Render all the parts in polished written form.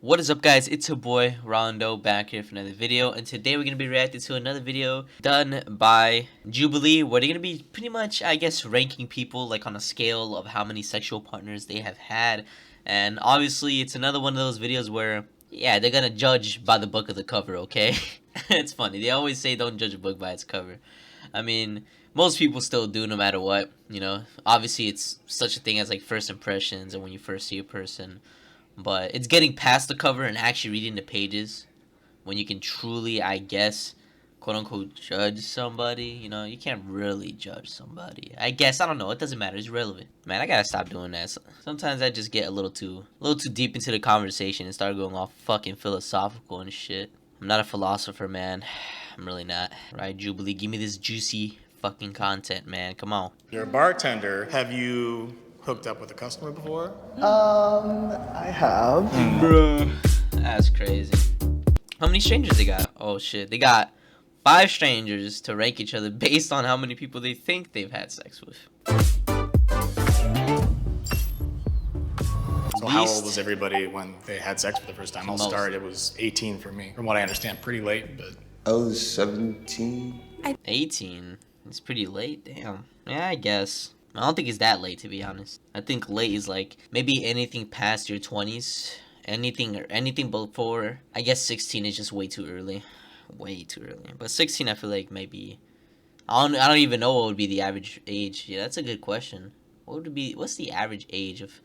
What is up, guys? It's your boy Rondo back here for another video, and today we're gonna be reacting to another video done by Jubilee, where they're gonna be pretty much, I guess, ranking people like on a scale of how many sexual partners they have had. And obviously it's another one of those videos where, yeah, they're gonna judge by the book of the cover, okay? It's funny, they always say don't judge a book by its cover. I mean, most people still do, no matter what, you know. Obviously it's such a thing as like first impressions and when you first see a person. But it's getting past the cover and actually reading the pages when you can truly, I guess, quote-unquote, judge somebody. You know, you can't really judge somebody. I guess, I don't know. It doesn't matter. It's irrelevant. Man, I gotta stop doing that. Sometimes I just get a little too deep into the conversation and start going all fucking philosophical and shit. I'm not a philosopher, man. I'm really not. Right, Jubilee, give me this juicy fucking content, man. Come on. You're a bartender. Have you hooked up with a customer before? I have. Bruh. That's crazy. How many strangers they got? Oh shit. They got 5 strangers to rank each other based on how many people they think they've had sex with. So how old was everybody when they had sex for the first time? I'll start. It was 18 for me. From what I understand, pretty late, but... I was 17. 18? It's pretty late, damn. Yeah, I guess. I don't think it's that late, to be honest. I think late is like maybe anything past your 20s. Anything before, I guess 16 is just way too early. Way too early. But 16, I feel like maybe, I don't even know what would be the average age. Yeah, that's a good question. What's the average age of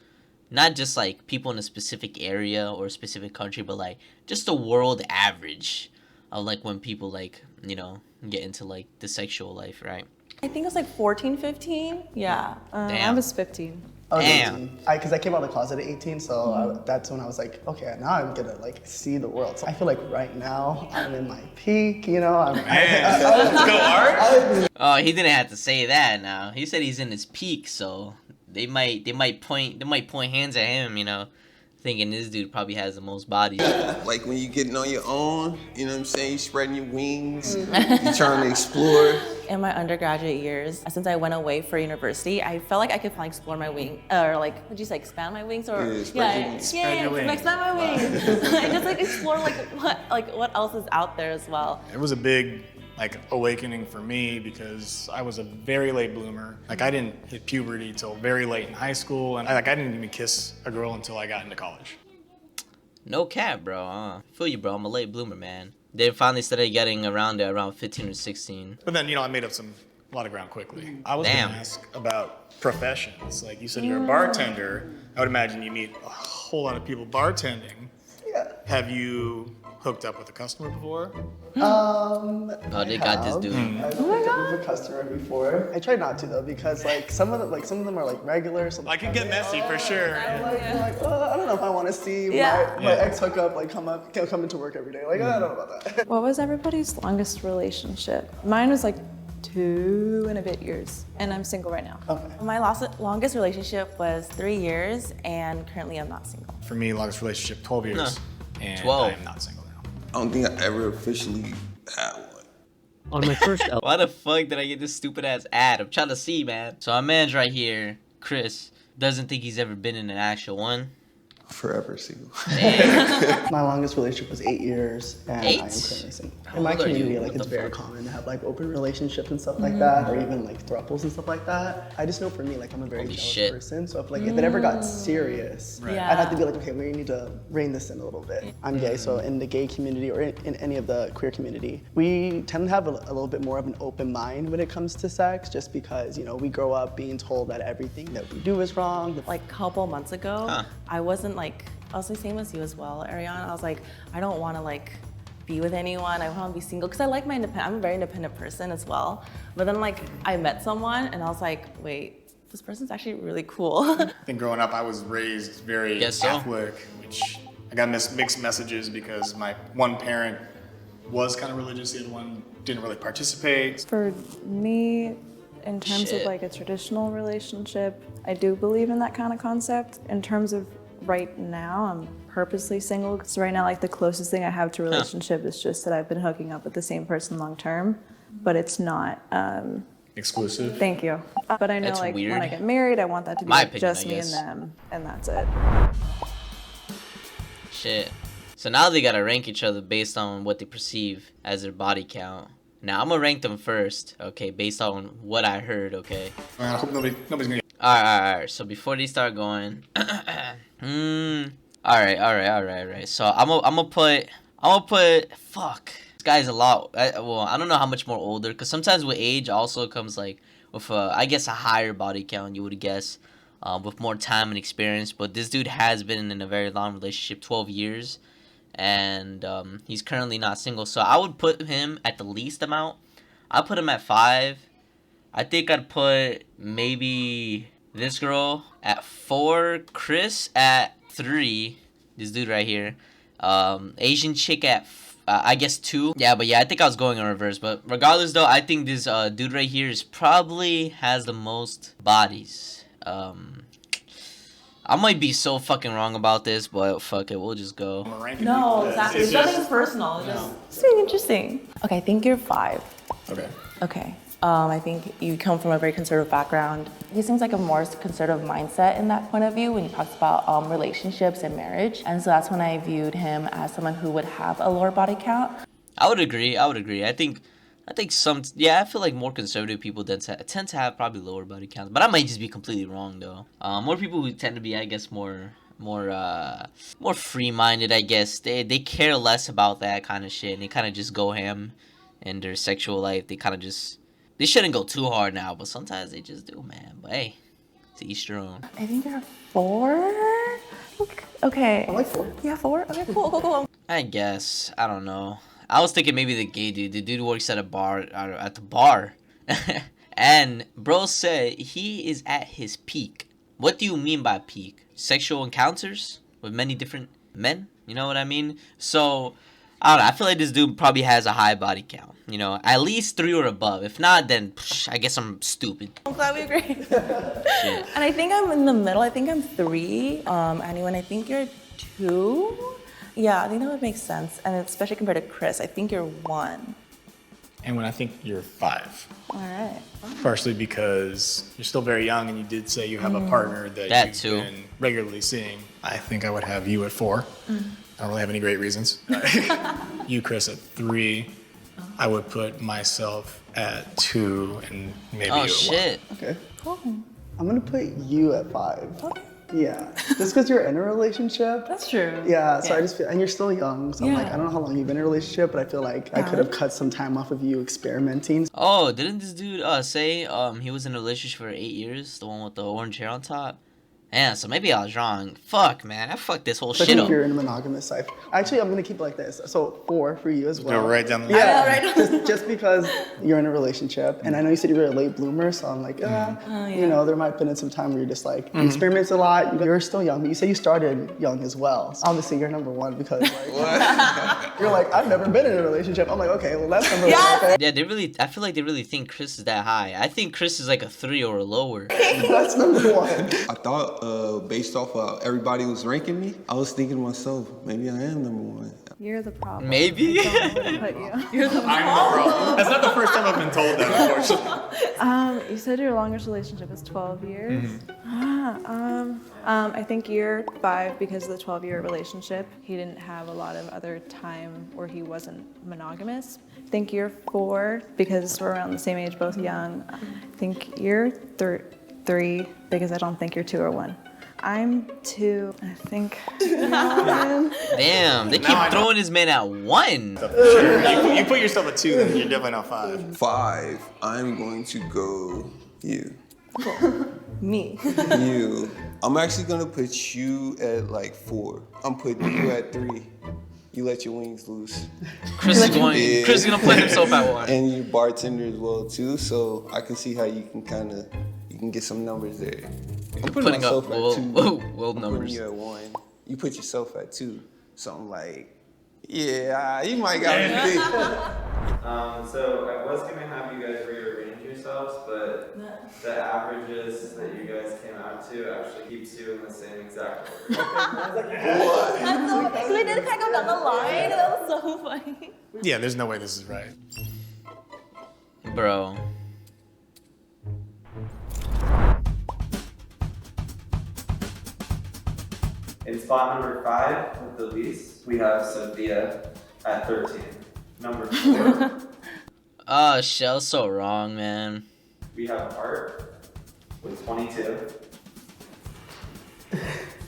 not just like people in a specific area or a specific country, but like just the world average of like when people like, you know, get into like the sexual life, right? I think it was like 14, 15. Yeah. Damn. I was 15. I was Damn. 18. Because I came out of the closet at 18, so that's when I was like, okay, now I'm gonna like see the world. So I feel like right now I'm in my peak, you know. Let's go, Art. Oh, he didn't have to say that now. He said he's in his peak, so they might point hands at him, you know, thinking this dude probably has the most bodies. Like when you getting on your own, you know what I'm saying? You spreading your wings, you trying to explore. In my undergraduate years, since I went away for university, I felt like I could finally explore my wing, or like, would you say expand my wings, or Yeah, spread your wings. expand my wings. I just like explore what else is out there as well. It was a big like awakening for me because I was a very late bloomer. Like I didn't hit puberty till very late in high school, and I didn't even kiss a girl until I got into college. No cap, bro. Feel you, bro. I'm a late bloomer, man. They finally started getting around there around 15 or 16. But then, you know, I made up a lot of ground quickly. I was Damn. gonna ask about professions. Like you said, you're a bartender. I would imagine you meet a whole lot of people bartending. Yeah. Have you hooked up with a customer before? Oh, they got this dude. I've hooked up with a customer before. I try not to though, because like some of them are like regular. So I can get messy for sure. I'm like, I don't know if I want to see my ex hookup like come into work every day. Like I don't know about that. What was everybody's longest relationship? Mine was like 2 and a bit years, and I'm single right now. Okay. My longest relationship was 3 years, and currently I'm not single. For me, longest relationship, 12 years. No. And 12. I am not single now. I don't think I ever officially had one. On my first Why the fuck did I get this stupid ass ad? I'm trying to see, man. So our man's right here, Chris, doesn't think he's ever been in an actual one. Forever single. My longest relationship was 8 years, and 8? I am currently single. In my old are you? community, like What it's the very fuck? common to have like open relationships and stuff like that, or even like thruples and stuff like that. I just know for me, like I'm a very Holy jealous shit. person, so if it ever got serious, Yeah. I'd have to be like, okay, we need to rein this in a little bit. I'm gay, so in the gay community or in any of the queer community, we tend to have a little bit more of an open mind when it comes to sex, just because, you know, we grow up being told that everything that we do is wrong. Like a couple months ago, Huh. I was the same as you as well, Ariana. I was like, I don't want to like be with anyone. I want to be single because I like my independent. I'm a very independent person as well. But then like I met someone and I was like, wait, this person's actually really cool. I think growing up, I was raised very Guess so. Catholic, which I got mixed messages because my one parent was kind of religious, the other one didn't really participate. For me, in terms Shit. of like a traditional relationship, I do believe in that kind of concept. In terms of right now, I'm purposely single. So right now, like the closest thing I have to a relationship is just that I've been hooking up with the same person long term, but it's not. Exclusive. Thank you. But I know That's like weird. when I get married, I want that to be My like, opinion, just I me and guess. them, and that's it. Shit. So now they gotta rank each other based on what they perceive as their body count. Now I'm gonna rank them first, okay, based on what I heard, okay. I hope nobody's gonna. Alright. So before they start going, alright. So I'm gonna put. Fuck. This guy's a lot. Well, I don't know how much more older, because sometimes with age also comes like with I guess a higher body count. You would guess, with more time and experience. But this dude has been in a very long relationship, 12 years. And he's currently not single, so I would put him at the least amount. I'd put him at 5. I think I'd put maybe this girl at 4, Chris at 3, this dude right here, Asian chick at I guess 2. Yeah, I think I was going in reverse, but regardless though, I think this dude right here is probably has the most bodies. I might be so fucking wrong about this, but fuck it, we'll just go. No, exactly. It's nothing personal. It's just interesting. Okay, I think you're 5. Okay. Okay. I think you come from a very conservative background. He seems like a more conservative mindset in that point of view when he talks about relationships and marriage. And so that's when I viewed him as someone who would have a lower body count. I would agree. I think some, yeah, I feel like more conservative people tend to have probably lower body counts, but I might just be completely wrong though. More people who tend to be, I guess, more free-minded, I guess. They care less about that kind of shit, and they kind of just go ham in their sexual life. They shouldn't go too hard now, but sometimes they just do, man. But hey, to each their own. I think you're 4. Okay. I like 4. Yeah, 4. Okay, cool. I guess. I don't know. I was thinking maybe the gay dude. The dude works at a bar, at the bar. And bro said he is at his peak. What do you mean by peak? Sexual encounters with many different men? You know what I mean? So, I don't know. I feel like this dude probably has a high body count. You know, at least 3 or above. If not, then I guess I'm stupid. I'm glad we agree. Shit. And I think I'm in the middle. I think I'm 3. Anyone, I think you're 2. Yeah, I think that would make sense. And especially compared to Chris, I think you're 1. And when I think you're 5. All right. Partially because you're still very young, and you did say you have a partner that you've too. been regularly seeing. I think I would have you at 4. I don't really have any great reasons. You, Chris, at 3. I would put myself at 2, and maybe you Oh at shit. Okay. Cool. I'm gonna put you at 5. Okay. Yeah. Just because you're in a relationship. That's true. Yeah, so I just feel, and you're still young, so I'm like, Yeah. I don't know how long you've been in a relationship, but I feel like I could have cut some time off of you experimenting. Oh, didn't this dude say he was in a relationship for 8 years? The one with the orange hair on top? Yeah, so maybe I was wrong. Fuck, man. I fucked this whole Especially shit if up. you're in a monogamous life. Actually, I'm gonna keep it like this. So 4 for you as well. Go right down the Yeah, right. just because you're in a relationship, and I know you said you were a late bloomer, so I'm like, you know, there might have been some time where you're just like, you experience a lot. You're still young, but you say you started young as well. So obviously, you're number 1 because like, you're like, I've never been in a relationship. I'm like, okay, well that's number 1. Okay. Yeah, I feel like they really think Chris is that high. I think Chris is like a 3 or a lower. That's number 1. I thought based off everybody was ranking me, I was thinking to myself, maybe I am number 1. You're the problem. Maybe. I don't know where to put you. I'm the problem. That's not the first time I've been told that, unfortunately. You said your longest relationship is 12 years. I think you're 5 because of the 12-year relationship. He didn't have a lot of other time where he wasn't monogamous. I think you're 4 because we're around the same age, both young. I think you're 3 because I don't think you're 2 or 1. I'm 2. I think. Damn, they keep throwing this man at 1. Sure. You put yourself at 2, then you're definitely not 5. 5, I'm going to go you. Me. You. I'm actually gonna put you at like 4. I'm putting you at 3. You let your wings loose. Chris is gonna put himself at 1. And you're bartender as well too, so I can see how you can get some numbers there. I'm Putting up world I'm numbers. putting you at 1. You put yourself at 2. So I'm like, yeah, you might got me big. So I was gonna have you guys rearrange yourselves, but the averages that you guys came out to actually keeps you in the same exact order. That's so funny. We did kind of down the line. That was so funny. Yeah, there's no way this is right. Bro. In spot number 5 with the least, we have Sophia at 13. Number 4, Oh, Shell's so wrong, man. we have Art with 22.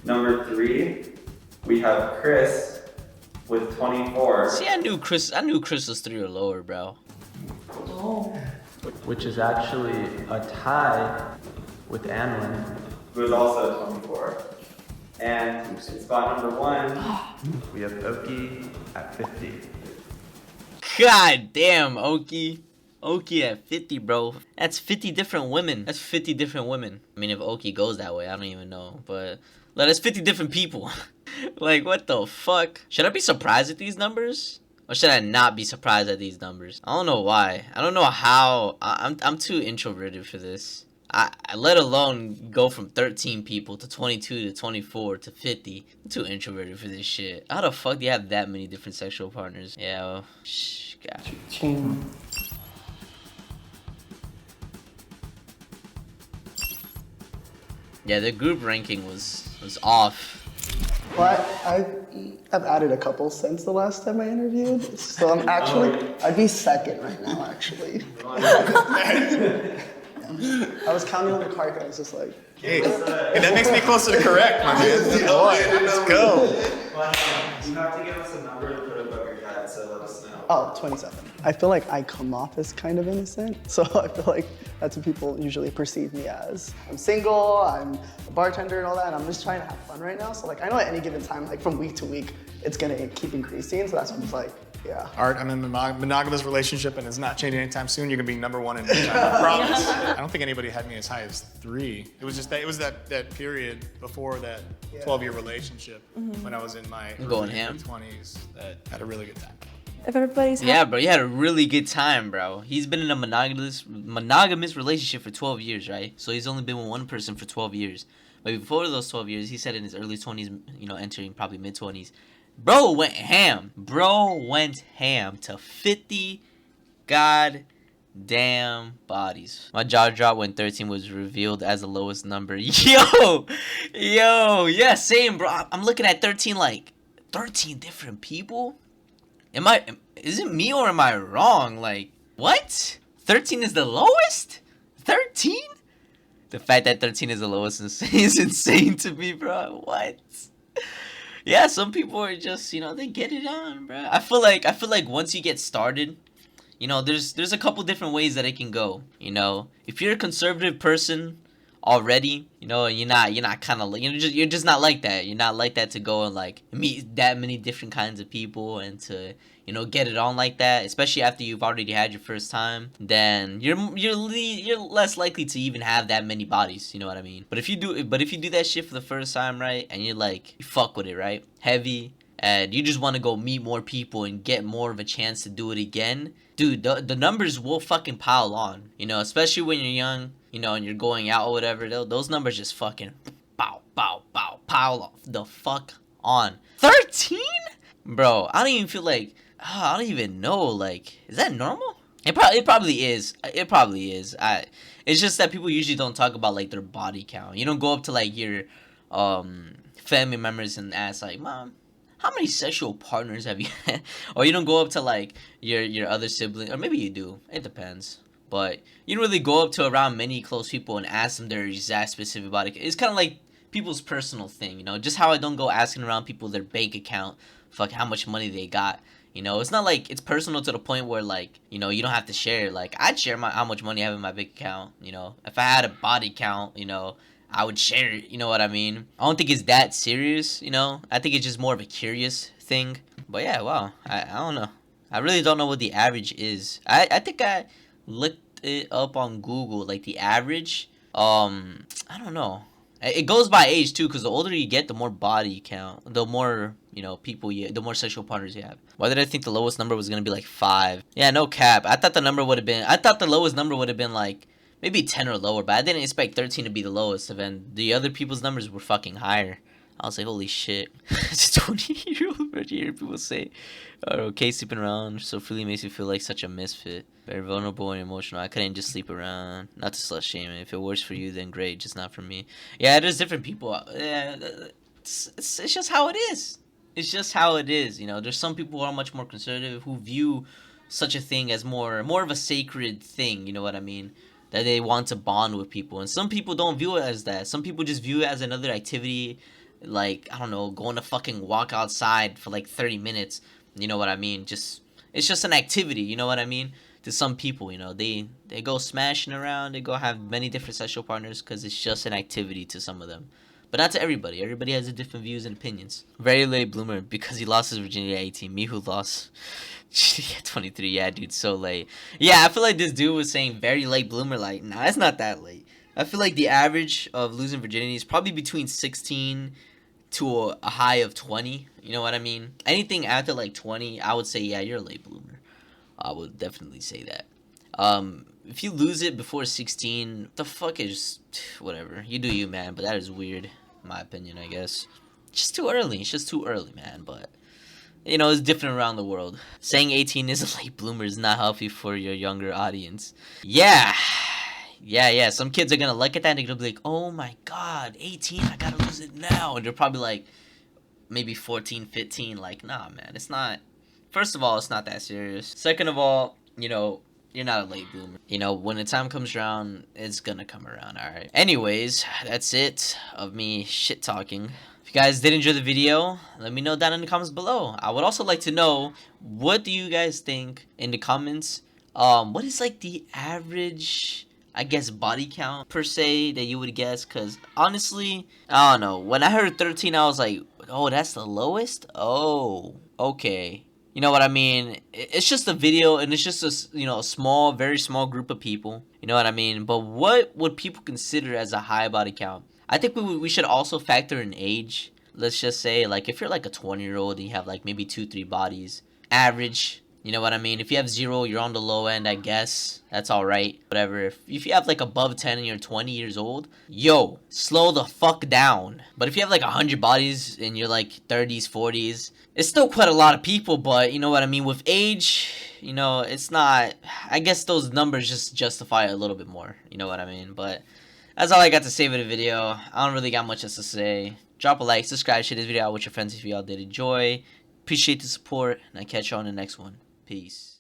Number 3, we have Chris with 24. See, I knew Chris was 3 or lower, bro. Which is actually a tie with Anlin. Who is also 24. And spot number 1, We have Oki at 50. God damn, Oki. Oki at 50, bro. That's 50 different women. That's 50 different women. I mean, if Oki goes that way, I don't even know. But that's 50 different people. Like, what the fuck? Should I be surprised at these numbers? Or should I not be surprised at these numbers? I don't know why. I don't know how. I'm too introverted for this. I let alone go from 13 people to 22 to 24 to 50. I'm too introverted for this shit. How the fuck do you have that many different sexual partners? Yeah, well, God. Yeah, the group ranking was off. But I've added a couple since the last time I interviewed, so I'm actually, I'd be second right now, actually. I was counting on the card and I was just like, Hey, that makes me closer to correct, my man. Boy, let's go. you have to give us a number to put above your head, so let us know. oh, 27. I feel like I come off as kind of innocent, so I feel like that's what people usually perceive me as. I'm single, I'm a bartender and all that, and I'm just trying to have fun right now. So like, I know at any given time, like from week to week, it's gonna keep increasing, so that's what I'm just like, yeah. Art, I'm in a monogamous relationship and it's not changing anytime soon. You're gonna be number 1 in no time. I promise. I don't think anybody had me as high as 3. It was just that period before that 12-year relationship when I was in my Going ham. 20s that had a really good time. If everybody's Yeah, bro, you had a really good time, bro. He's been in a monogamous relationship for 12 years, right? So he's only been with one person for 12 years. But before those 12 years, he said in his early 20s, entering probably mid 20s, bro went ham. Bro went ham to 50 goddamn bodies. My jaw dropped when 13 was revealed as the lowest number. Yo, yeah, same, bro. I'm looking at 13 like 13 different people. Is it me or am I wrong? Like, what? 13 is the lowest? 13? The fact that 13 is the lowest is insane to me, bro. What? Yeah, some people are just, they get it on, bro. I feel like once you get started, there's a couple different ways that it can go. If you're a conservative person already, you're not kind of, you're just not like that. You're not like that to go and like meet that many different kinds of people and to, get it on like that, especially after you've already had your first time, then you're less likely to even have that many bodies, you know what I mean? But if you do that shit for the first time, right, and you're like, you fuck with it, right, heavy, and you just want to go meet more people and get more of a chance to do it again, dude, the numbers will fucking pile on, especially when you're young, and you're going out or whatever. Those numbers just fucking pile the fuck on. 13? Bro, I don't even feel like, I don't even know, like, is that normal? It probably is. It probably is. It's just that people usually don't talk about like their body count. You don't go up to like your family members and ask like, Mom, how many sexual partners have you had? Or you don't go up to like your other sibling, or maybe you do. It depends. But you don't really go up to around many close people and ask them their exact specific body count. It's kind of like people's personal thing, just how I don't go asking around people their bank account, fuck how much money they got. It's not like it's personal to the point where like, you don't have to share. Like I'd share how much money I have in my bank account, If I had a body count, I would share it, you know what I mean? I don't think it's that serious, I think it's just more of a curious thing. But yeah, wow. I don't know. I really don't know what the average is. I think I looked it up on Google, like the average. I don't know. It goes by age too, because the older you get, the more body count, the more the more sexual partners you have. Why did I think the lowest number was gonna be like 5? Yeah, no cap. I thought the lowest number would have been like maybe 10 or lower, but I didn't expect 13 to be the lowest. And then the other people's numbers were fucking higher. I was like, holy shit. It's a 20-year-old right here. People say, okay, sleeping around so freely makes me feel like such a misfit. Very vulnerable and emotional. I couldn't just sleep around. Not to slut shame. If it works for you, then great. Just not for me. Yeah, there's different people. Yeah, it's just how it is. It's just how it is, you know. There's some people who are much more conservative who view such a thing as more of a sacred thing, you know what I mean? That they want to bond with people. And some people don't view it as that. Some people just view it as another activity, like, I don't know, going to fucking walk outside for like 30 minutes, you know what I mean? Just, it's just an activity, you know what I mean? To some people, you know, they go smashing around, they go have many different sexual partners because it's just an activity to some of them. But not to everybody. Everybody has different views and opinions. Very late bloomer because he lost his virginity at 18. Me who lost at 23. Yeah, dude, so late. Yeah, I feel like this dude was saying very late bloomer. Like, nah, it's not that late. I feel like the average of losing virginity is probably between 16 to a high of 20. You know what I mean? Anything after like 20, I would say, yeah, you're a late bloomer. I would definitely say that. If you lose it before 16, the fuck is whatever. You do you, man. But that is weird, in my opinion, I guess. Just too early. It's just too early, man. But, you know, it's different around the world. Saying 18 is a late bloomer is not healthy for your younger audience. Yeah. Yeah. Some kids are going to look at that and they're going to be like, oh my God, 18, I got to lose it now. And they're probably like, maybe 14, 15. Like, nah, man, it's not. First of all, it's not that serious. Second of all, you know, you're not a late bloomer. You know, when the time comes around, it's gonna come around, alright? Anyways, that's it of me shit talking. If you guys did enjoy the video, let me know down in the comments below. I would also like to know, what do you guys think in the comments? What is like the average, I guess, body count per se that you would guess? Because honestly, I don't know. When I heard 13, I was like, oh, that's the lowest? Oh, okay. You know what I mean? It's just a video, and it's just a, you know, a small, very small group of people. You know what I mean? But what would people consider as a high body count? I think we should also factor in age. Let's just say, like, if you're like a 20-year-old and you have like maybe 2-3 bodies, average. You know what I mean? If you have 0, you're on the low end, I guess. That's alright. Whatever. If you have like above 10 and you're 20 years old, yo, slow the fuck down. But if you have like 100 bodies and you're like 30s, 40s, it's still quite a lot of people, but you know what I mean? With age, you know, it's not. I guess those numbers just justify it a little bit more. You know what I mean? But that's all I got to say for the video. I don't really got much else to say. Drop a like, subscribe, share this video out with your friends if y'all did enjoy. Appreciate the support, and I'll catch you on the next one. Peace.